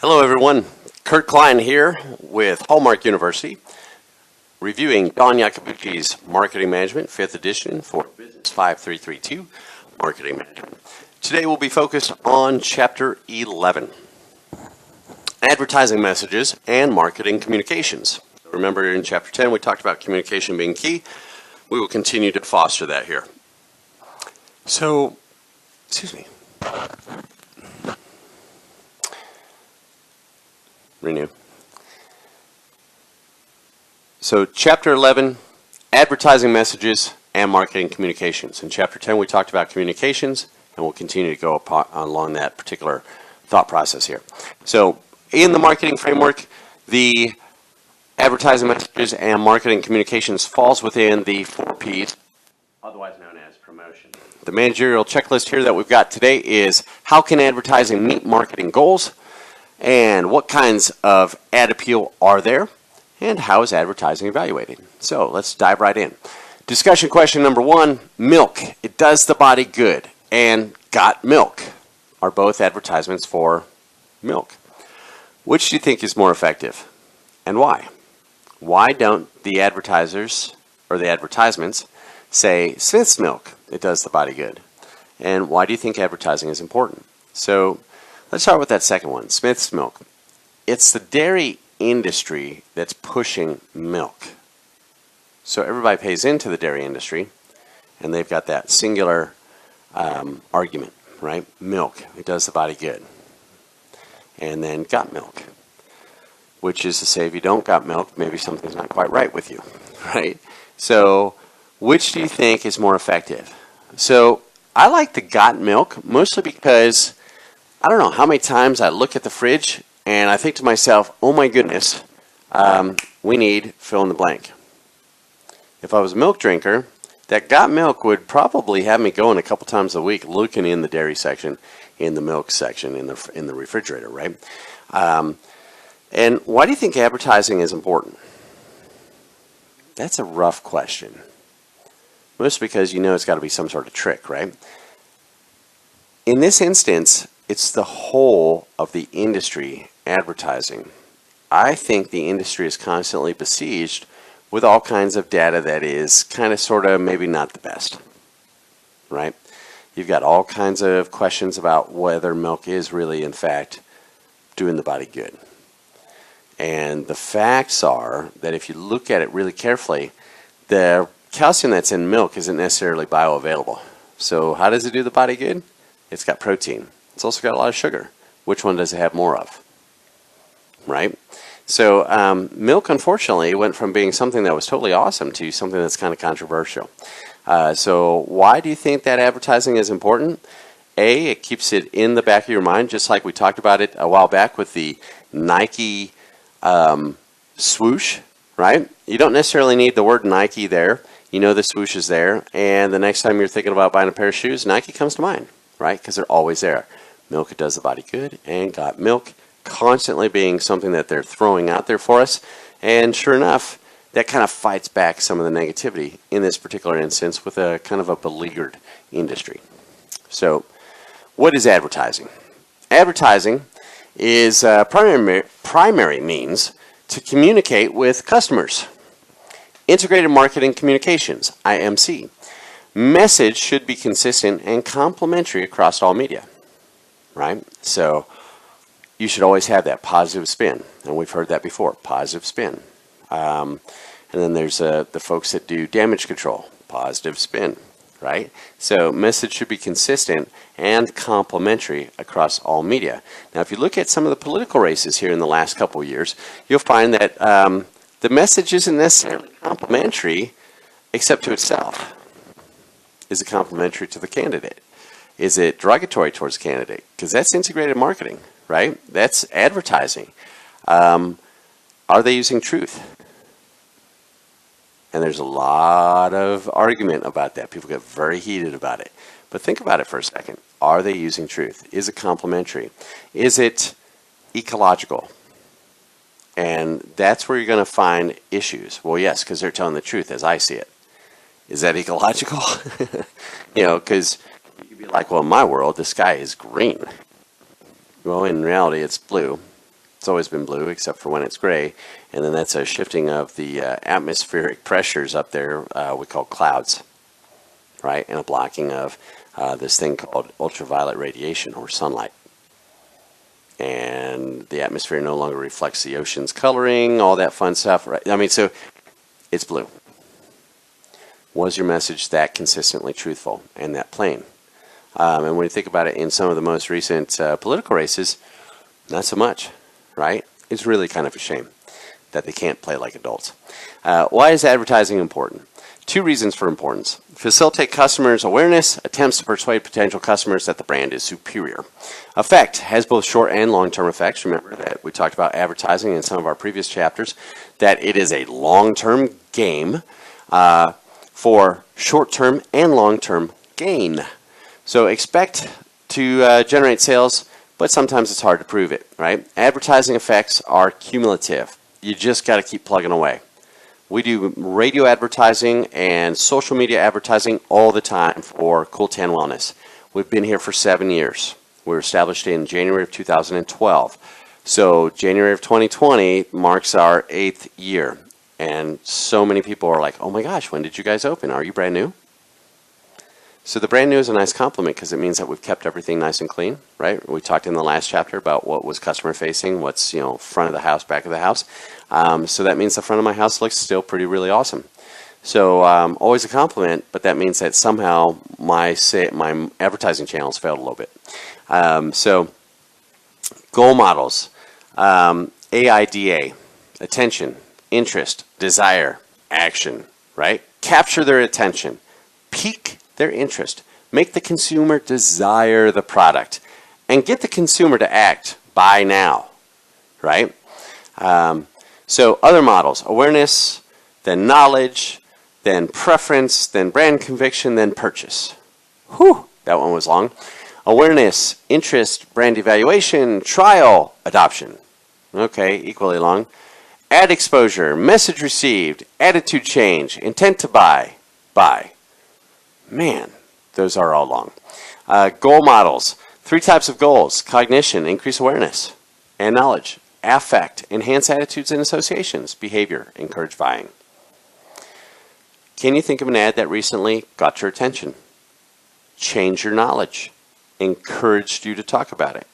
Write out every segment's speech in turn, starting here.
Hello everyone, Kurt Klein here with Hallmark University, reviewing Don Yacobucci's Marketing Management, 5th edition for BUS5332 Marketing Management. Today we'll be focused on Chapter 11, Advertising Messages and Marketing Communications. Remember in Chapter 10 we talked about communication being key. We will continue to foster that here. So, Renew. So Chapter 11, Advertising Messages and Marketing Communications. In Chapter 10 we talked about communications, and we'll continue to go along that particular thought process here. So in the marketing framework, the advertising messages and marketing communications falls within the 4 Ps, otherwise known as promotion. The managerial checklist here that we've got today is how can advertising meet marketing goals? And what kinds of ad appeal are there? And how is advertising evaluated? So let's dive right in. Discussion question number 1, milk. It does the body good. And got milk are both advertisements for milk. Which do you think is more effective? And why? Why don't the advertisers or the advertisements say Smith's milk, it does the body good? And why do you think advertising is important? So let's start with that second one, Smith's milk. It's the dairy industry that's pushing milk. So everybody pays into the dairy industry, and they've got that singular argument, right? Milk, it does the body good. And then got milk, which is to say if you don't got milk, maybe something's not quite right with you, right? So which do you think is more effective? So I like the got milk mostly because I don't know how many times I look at the fridge and I think to myself, oh my goodness, we need fill in the blank. If I was a milk drinker, that got milk would probably have me going a couple times a week looking in the dairy section, in the milk section, in the refrigerator, right? And why do you think advertising is important? That's a rough question. Mostly because you know it's got to be some sort of trick, right? In this instance, it's the whole of the industry advertising. I think the industry is constantly besieged with all kinds of data that is kind of sort of maybe not the best, right? You've got all kinds of questions about whether milk is really in fact doing the body good. And the facts are that if you look at it really carefully, the calcium that's in milk isn't necessarily bioavailable. So how does it do the body good? It's got protein. It's also got a lot of sugar. Which one does it have more of? Right? So milk, unfortunately, went from being something that was totally awesome to something that's kind of controversial. So why do you think that advertising is important? A, it keeps it in the back of your mind, just like we talked about it a while back with the Nike swoosh, right? You don't necessarily need the word Nike there. You know the swoosh is there. And the next time you're thinking about buying a pair of shoes, Nike comes to mind, right? Because they're always there. Milk, it does the body good, and got milk constantly being something that they're throwing out there for us. And sure enough, that kind of fights back some of the negativity in this particular instance with a kind of a beleaguered industry. So what is advertising? Advertising is a primary means to communicate with customers. Integrated Marketing Communications, IMC. Message should be consistent and complementary across all media. Right? So you should always have that positive spin. And we've heard that before, positive spin. And then there's the folks that do damage control, positive spin. Right? So message should be consistent and complementary across all media. Now if you look at some of the political races here in the last couple of years, you'll find that the message isn't necessarily complementary except to itself. Is it complementary to the candidate? Is it derogatory towards the candidate? Because that's integrated marketing, right? That's advertising. Are they using truth? And there's a lot of argument about that. People get very heated about it. But think about it for a second. Are they using truth? Is it complementary? Is it ecological? And that's where you're going to find issues. Well, yes, because they're telling the truth as I see it. Is that ecological? You know, because you could be like, well, in my world, the sky is green. Well, in reality, it's blue. It's always been blue except for when it's gray. And then that's a shifting of the atmospheric pressures up there we call clouds, right? And a blocking of this thing called ultraviolet radiation or sunlight. And the atmosphere no longer reflects the ocean's coloring, all that fun stuff, right? I mean, so it's blue. Was your message that consistently truthful and that plain? And when you think about it in some of the most recent political races, not so much, right? It's really kind of a shame that they can't play like adults. Why is advertising important? 2 reasons for importance. Facilitate customers' awareness, attempts to persuade potential customers that the brand is superior. Effect has both short and long-term effects. Remember that we talked about advertising in some of our previous chapters, that it is a long-term game for short-term and long-term gain. So expect to generate sales, but sometimes it's hard to prove it, right? Advertising effects are cumulative. You just got to keep plugging away. We do radio advertising and social media advertising all the time for Cool Tan Wellness. We've been here for 7 years. We were established in January of 2012. So January of 2020 marks our 8th year. And so many people are like, oh my gosh, when did you guys open? Are you brand new? So the brand new is a nice compliment because it means that we've kept everything nice and clean, right? We talked in the last chapter about what was customer facing, what's, front of the house, back of the house. So that means the front of my house looks still really awesome. So always a compliment, but that means that somehow my advertising channels failed a little bit. So goal models, AIDA, attention, interest, desire, action, right? Capture their attention, pique their interest, make the consumer desire the product, and get the consumer to act, buy now, right? So other models, awareness, then knowledge, then preference, then brand conviction, then purchase. Whew, that one was long. Awareness, interest, brand evaluation, trial, adoption. Okay, equally long. Ad exposure, message received, attitude change, intent to buy, buy. Man, those are all long. Goal models, 3 types of goals: cognition, increase awareness, and knowledge. Affect, enhance attitudes and associations. Behavior, encourage buying. Can you think of an ad that recently got your attention, changed your knowledge, encouraged you to talk about it?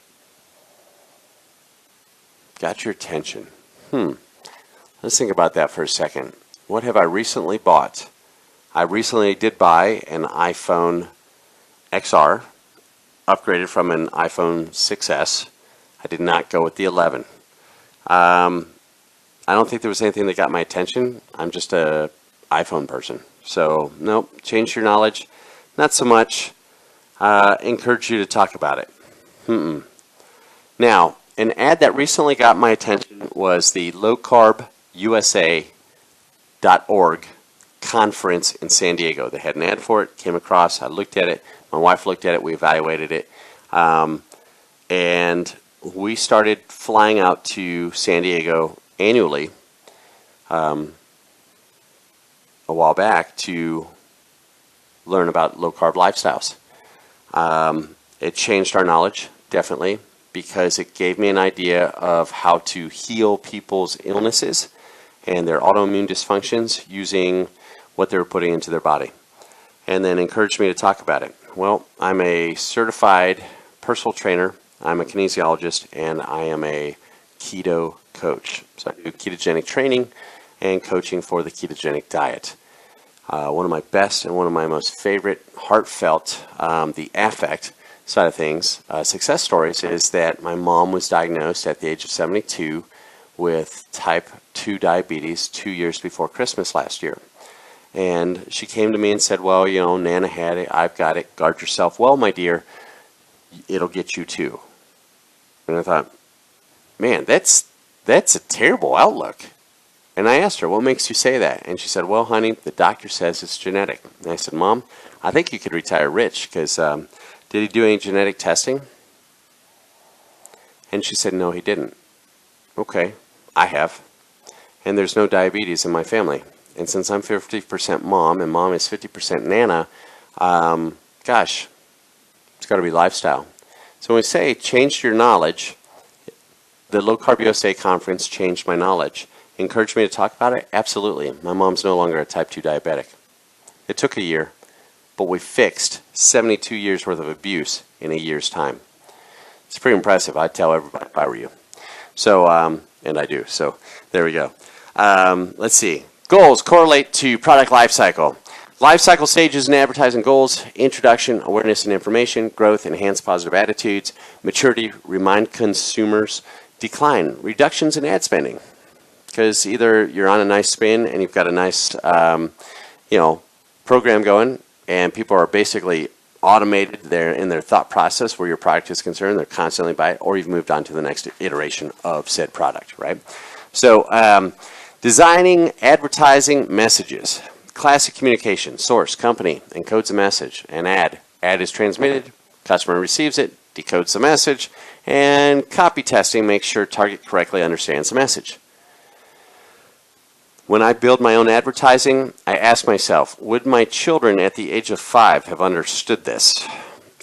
Got your attention. Let's think about that for a second. What have I recently bought? I recently did buy an iPhone XR, upgraded from an iPhone 6S. I did not go with the 11. I don't think there was anything that got my attention. I'm just a iPhone person. So, nope, change your knowledge. Not so much. Encourage you to talk about it. Now, an ad that recently got my attention was the lowcarbusa.org conference in San Diego. They had an ad for it, came across, I looked at it, my wife looked at it, we evaluated it, and we started flying out to San Diego annually a while back to learn about low-carb lifestyles. It changed our knowledge, definitely, because it gave me an idea of how to heal people's illnesses and their autoimmune dysfunctions using what they were putting into their body, and then encouraged me to talk about it. Well, I'm a certified personal trainer, I'm a kinesiologist, and I am a keto coach. So I do ketogenic training and coaching for the ketogenic diet. One of my best and one of my most favorite heartfelt, the affect side of things, success stories is that my mom was diagnosed at the age of 72 with type 2 diabetes 2 years before Christmas last year. And she came to me and said, well, Nana had it, I've got it, guard yourself well, my dear, it'll get you too. And I thought, man, that's a terrible outlook. And I asked her, what makes you say that? And she said, well, honey, the doctor says it's genetic. And I said, Mom, I think you could retire rich because did he do any genetic testing? And she said, no, he didn't. Okay, I have. And there's no diabetes in my family. And since I'm 50% mom and mom is 50% Nana, gosh, it's got to be lifestyle. So when we say change your knowledge, the Low Carb USA conference changed my knowledge. Encouraged me to talk about it? Absolutely. My mom's no longer a type 2 diabetic. It took a year, but we fixed 72 years worth of abuse in a year's time. It's pretty impressive. I'd tell everybody if I were you. So, and I do. So there we go. Let's see. Goals correlate to product life cycle. Life cycle stages in advertising goals: introduction, awareness and information; growth, enhance positive attitudes; maturity, remind consumers; decline, reductions in ad spending. Because either you're on a nice spin and you've got a nice, program going, and people are basically automated in their thought process where your product is concerned. They're constantly buy it, or you've moved on to the next iteration of said product, right? So, designing advertising messages. Classic communication: source, company, encodes a message. An ad. Ad is transmitted, customer receives it, decodes the message, and copy testing makes sure target correctly understands the message. When I build my own advertising, I ask myself, would my children at the age of 5 have understood this?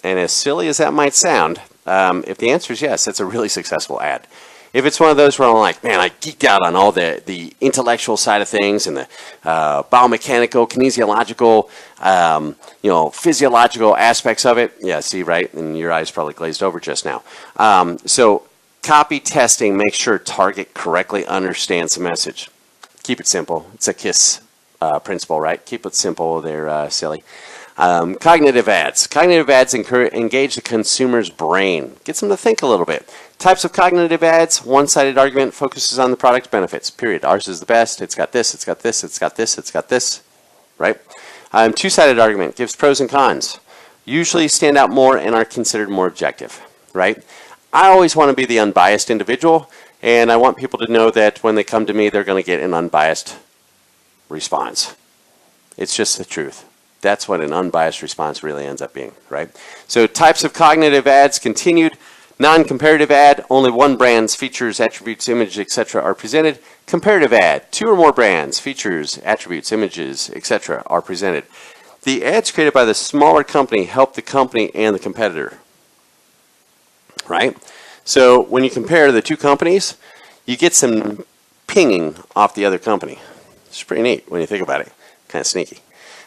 And as silly as that might sound, if the answer is yes, that's a really successful ad. If it's one of those where I'm like, man, I geeked out on all the intellectual side of things and the biomechanical, kinesiological, physiological aspects of it. Yeah, see, right? And your eyes probably glazed over just now. So copy testing makes sure target correctly understands the message. Keep it simple. It's a KISS principle, right? Keep it simple there, silly. Cognitive ads. Cognitive ads engage the consumer's brain. Gets them to think a little bit. Types of cognitive ads: one-sided argument, focuses on the product benefits. Period. Ours is the best. It's got this, it's got this, it's got this, it's got this. Right? Two-sided argument gives pros and cons. Usually stand out more and are considered more objective. Right? I always want to be the unbiased individual, and I want people to know that when they come to me, they're going to get an unbiased response. It's just the truth. That's what an unbiased response really ends up being, right? So types of cognitive ads continued. Non-comparative ad: only one brand's features, attributes, image, etc. are presented. Comparative ad: 2 or more brands, features, attributes, images, etc. are presented. The ads created by the smaller company help the company and the competitor, right? So when you compare the two companies, you get some pinging off the other company. It's pretty neat when you think about it. Kind of sneaky.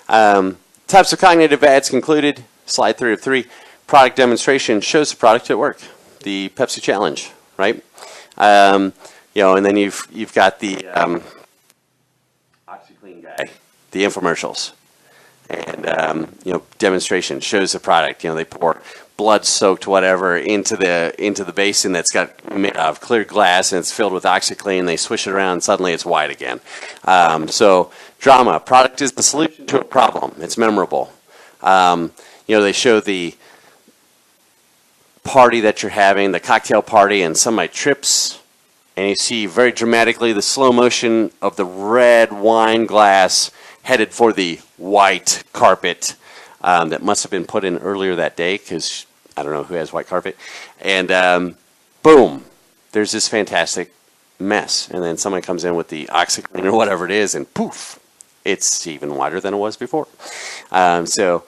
Types of cognitive ads concluded. Slide 3 of 3. Product demonstration shows the product at work. The Pepsi challenge, right? And then you've got the OxyClean guy, the infomercials, and demonstration shows the product. They pour blood-soaked whatever into the basin that's got made out of clear glass, and it's filled with OxyClean. They swish it around, and suddenly it's white again. So drama: product is the solution to a problem. It's memorable. They show the party that you're having, the cocktail party, and somebody trips, and you see very dramatically the slow motion of the red wine glass headed for the white carpet that must have been put in earlier that day, because I don't know who has white carpet. And boom, there's this fantastic mess. And then someone comes in with the OxyClean or whatever it is, and poof, it's even wider than it was before. So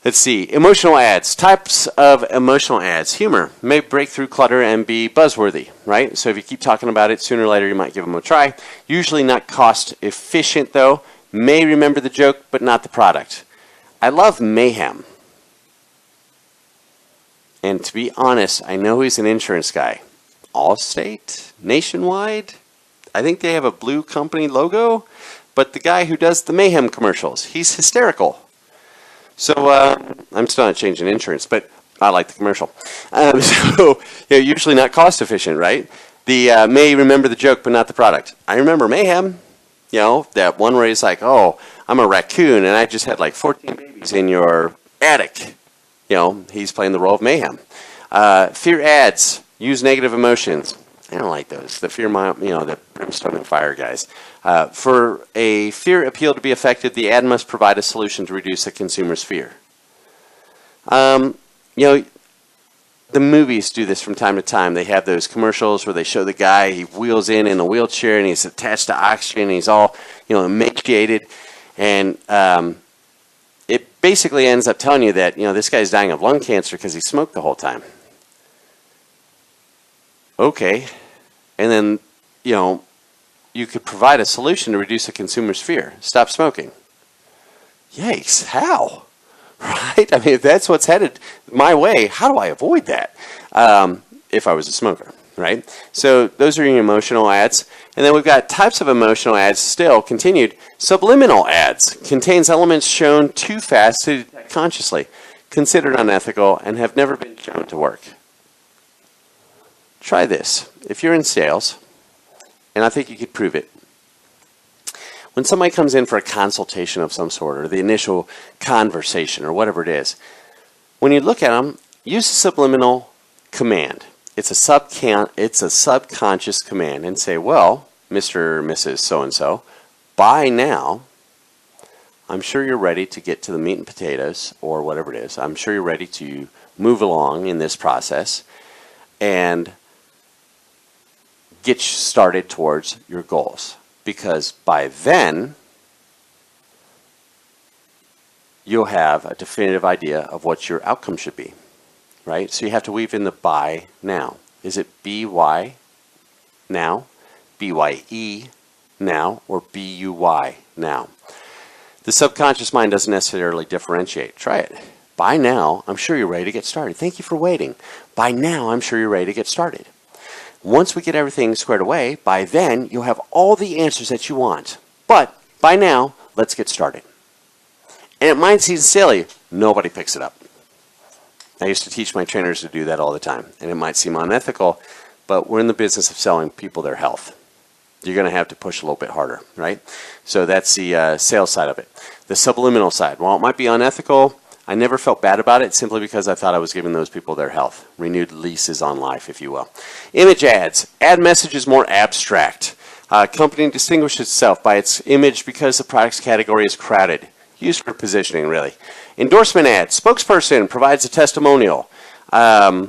let's see. Emotional ads. Types of emotional ads. Humor may break through clutter and be buzzworthy, right? So if you keep talking about it, sooner or later you might give them a try. Usually not cost efficient, though. May remember the joke, but not the product. I love mayhem. And to be honest, I know he's an insurance guy. Allstate? Nationwide? I think they have a blue company logo. But the guy who does the mayhem commercials, he's hysterical. So I'm still not changing insurance, but I like the commercial. Usually not cost efficient, right? The may remember the joke, but not the product. I remember mayhem. That one where he's like, oh, I'm a raccoon, and I just had like 14 babies in your attic. He's playing the role of mayhem. Fear ads use negative emotions. I don't like those. The fear, the brimstone and fire guys. For a fear appeal to be effective, the ad must provide a solution to reduce the consumer's fear. The movies do this from time to time. They have those commercials where they show the guy, he wheels in a wheelchair, and he's attached to oxygen, and he's all, emaciated. And it basically ends up telling you that, this guy's dying of lung cancer because he smoked the whole time. Okay, and then, you could provide a solution to reduce a consumer's fear. Stop smoking. Yikes, how? Right? I mean, if that's what's headed my way, how do I avoid that if I was a smoker? Right? So those are your emotional ads. And then we've got types of emotional ads still continued. Subliminal ads contains elements shown too fast to detect consciously, considered unethical, and have never been shown to work. Try this. If you're in sales, and I think you could prove it, when somebody comes in for a consultation of some sort, or the initial conversation, or whatever it is, when you look at them, use a subliminal command. It's a subconscious command, and say, well, Mr. or Mrs. So-and-so, by now, I'm sure you're ready to get to the meat and potatoes, or whatever it is. I'm sure you're ready to move along in this process and get started towards your goals. Because by then, you'll have a definitive idea of what your outcome should be. Right? So you have to weave in the by now. Is it B-Y now, B-Y-E now, or B-U-Y now? The subconscious mind doesn't necessarily differentiate. Try it. By now, I'm sure you're ready to get started. Thank you for waiting. By now, I'm sure you're ready to get started. Once we get everything squared away, by then, you'll have all the answers that you want. But by now, let's get started. And it might seem silly. Nobody picks it up. I used to teach my trainers to do that all the time, and it might seem unethical, but we're in the business of selling people their health. You're going to have to push a little bit harder, right? So that's the sales side of it. The subliminal side, while it might be unethical, I never felt bad about it simply because I thought I was giving those people their health. Renewed leases on life, if you will. Image ads. Ad message is more abstract. Company distinguishes itself by its image because the product's category is crowded. Used for positioning, really. Endorsement ad. Spokesperson provides a testimonial. Gosh,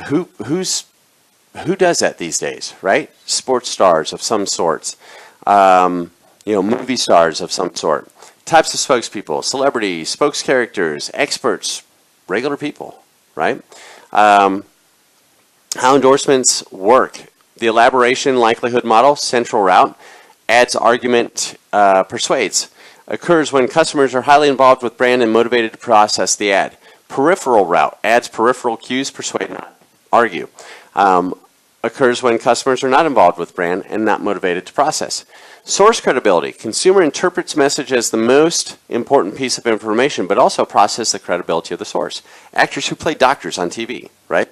who does that these days, right? Sports stars of some sorts. Movie stars of some sort. Types of spokespeople: celebrities, spokes characters, experts, regular people, right? How endorsements work. The elaboration likelihood model, central route. Ads argument persuades. Occurs when customers are highly involved with brand and motivated to process the ad. Peripheral route. Adds peripheral cues, persuade, not argue. Occurs when customers are not involved with brand and not motivated to process. Source credibility. Consumer interprets message as the most important piece of information, but also process the credibility of the source. Actors who play doctors on TV, right?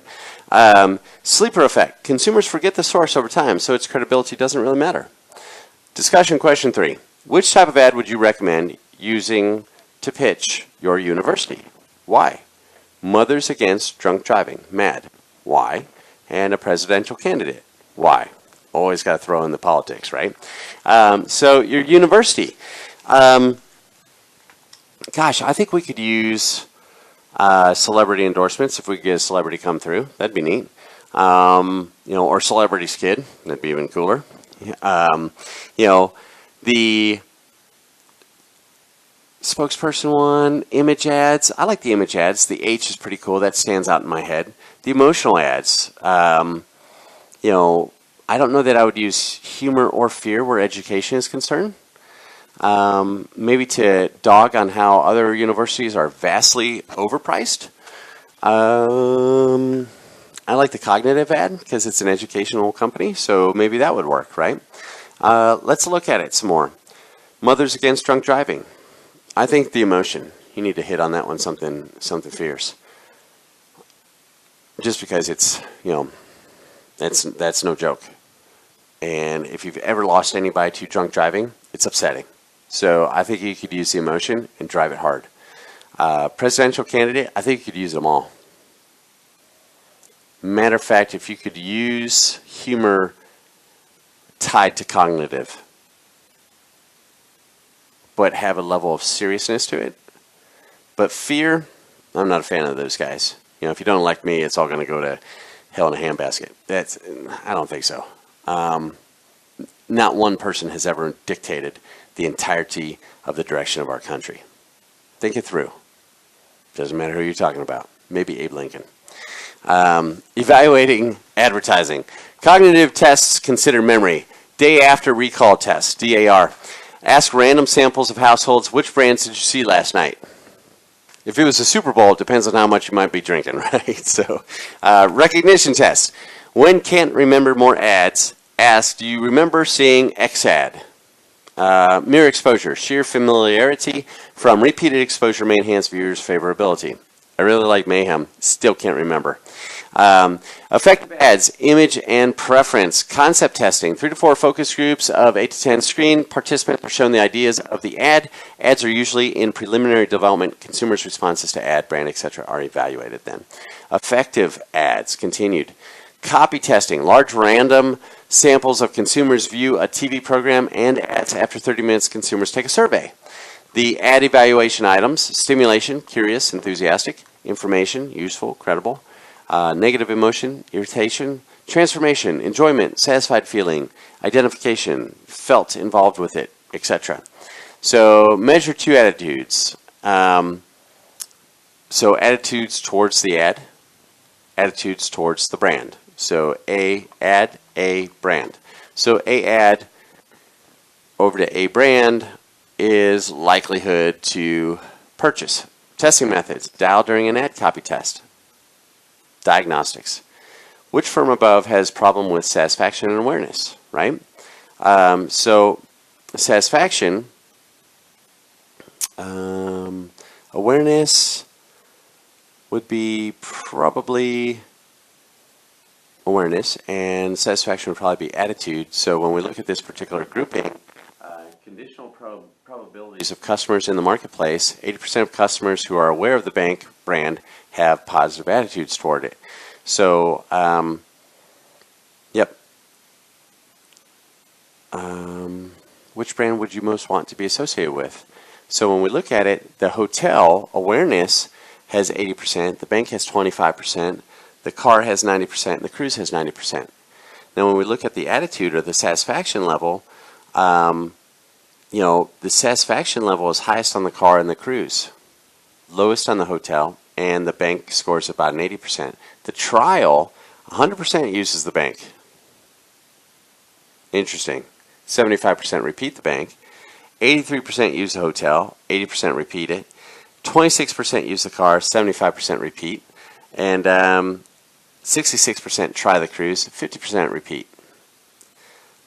Sleeper effect. Consumers forget the source over time, so its credibility doesn't really matter. Discussion question 3. Which type of ad would you recommend using to pitch your university? Why? Mothers Against Drunk Driving. MAD. Why? And a presidential candidate. Why? Always got to throw in the politics, right? So your university. Gosh, I think we could use celebrity endorsements if we could get a celebrity come through. That'd be neat. Or celebrity's kid. That'd be even cooler. The spokesperson one, image ads. I like the image ads. The H is pretty cool. That stands out in my head. The emotional ads. I don't know that I would use humor or fear where education is concerned. Maybe to dog on how other universities are vastly overpriced. I like the cognitive ad because it's an educational company, so maybe that would work, right? Let's look at it some more. Mothers Against Drunk Driving. I think the emotion. You need to hit on that one something fierce. Just because it's, that's no joke. And if you've ever lost anybody to drunk driving, it's upsetting. So I think you could use the emotion and drive it hard. Presidential candidate, I think you could use them all. Matter of fact, if you could use humor tied to cognitive, but have a level of seriousness to it. But fear, I'm not a fan of those guys. If you don't elect me, it's all going to go to hell in a handbasket. I don't think so. Not one person has ever dictated the entirety of the direction of our country. Think it through. Doesn't matter who you're talking about. Maybe Abe Lincoln. Evaluating advertising. Cognitive tests consider memory. Day after recall tests, DAR. Ask random samples of households, which brands did you see last night? If it was a Super Bowl, it depends on how much you might be drinking, right? So, recognition test. When can't remember more ads, ask, do you remember seeing X ad? Mere exposure. Sheer familiarity from repeated exposure may enhance viewers' favorability. I really like Mayhem. Still can't remember. Effective ads, image and preference. Concept testing. 3 to 4 focus groups of 8 to 10 screen participants are shown the ideas of the ad. Ads are usually in preliminary development. Consumers' responses to ad, brand, etc. are evaluated then. Effective ads. Continued. Copy testing. Large random samples of consumers view a TV program and ads. After 30 minutes, consumers take a survey. The ad evaluation items: stimulation, curious, enthusiastic; information, useful, credible; negative emotion, irritation; transformation, enjoyment, satisfied feeling; identification, felt involved with it, etc. So measure 2 attitudes. So attitudes towards the ad, attitudes towards the brand. So A ad, A brand. So A ad over to A brand is likelihood to purchase. Testing methods. Dial during an ad copy test. Diagnostics. Which firm above has problem with satisfaction and awareness, right? So satisfaction, awareness would be probably awareness, and satisfaction would probably be attitude. So when we look at this particular grouping, conditional probabilities of customers in the marketplace, 80% of customers who are aware of the bank brand have positive attitudes toward it. So, yep. Which brand would you most want to be associated with? So when we look at it, the hotel awareness has 80%, the bank has 25%, the car has 90%, and the cruise has 90%. Now when we look at the attitude or the satisfaction level, the satisfaction level is highest on the car and the cruise, lowest on the hotel, and the bank scores about an 80%. The trial, 100% uses the bank. Interesting. 75% repeat the bank. 83% use the hotel, 80% repeat it. 26% use the car, 75% repeat. And 66% try the cruise, 50% repeat.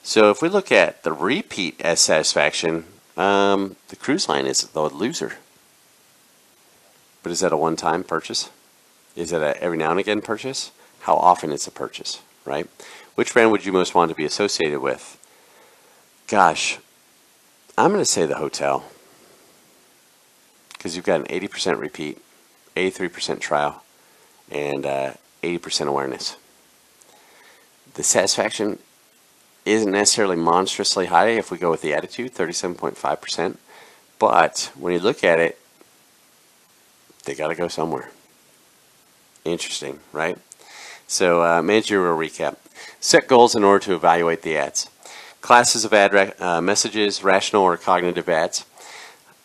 So if we look at the repeat as satisfaction, the cruise line is the loser. But is that a one-time purchase? Is it a every now and again purchase? How often is a purchase, right? Which brand would you most want to be associated with? Gosh, I'm going to say the hotel, because you've got an 80% repeat, 83% trial, and 80% awareness. The satisfaction isn't necessarily monstrously high if we go with the attitude, 37.5%. But when you look at it, they got to go somewhere. Interesting, right? So managerial recap. Set goals in order to evaluate the ads. Classes of ad messages, rational or cognitive ads.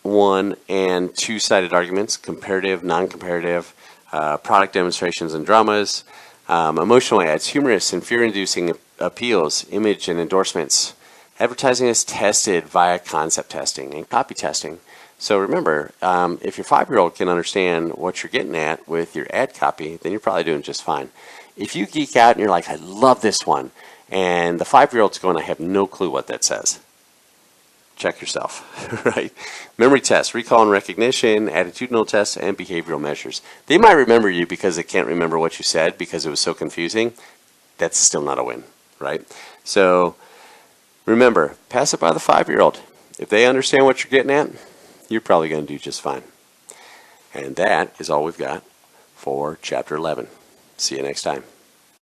1- and 2-sided arguments, comparative, non-comparative, product demonstrations and dramas, emotional ads, humorous and fear-inducing appeals, image and endorsements. Advertising is tested via concept testing and copy testing. So remember, if your 5-year-old can understand what you're getting at with your ad copy, then you're probably doing just fine. If you geek out and you're like, I love this one, and the 5-year-old's going, I have no clue what that says. Check yourself, right? Memory tests, recall and recognition, attitudinal tests, and behavioral measures. They might remember you because they can't remember what you said because it was so confusing. That's still not a win, right? So remember, pass it by the 5-year-old. If they understand what you're getting at, you're probably going to do just fine. And that is all we've got for Chapter 11. See you next time.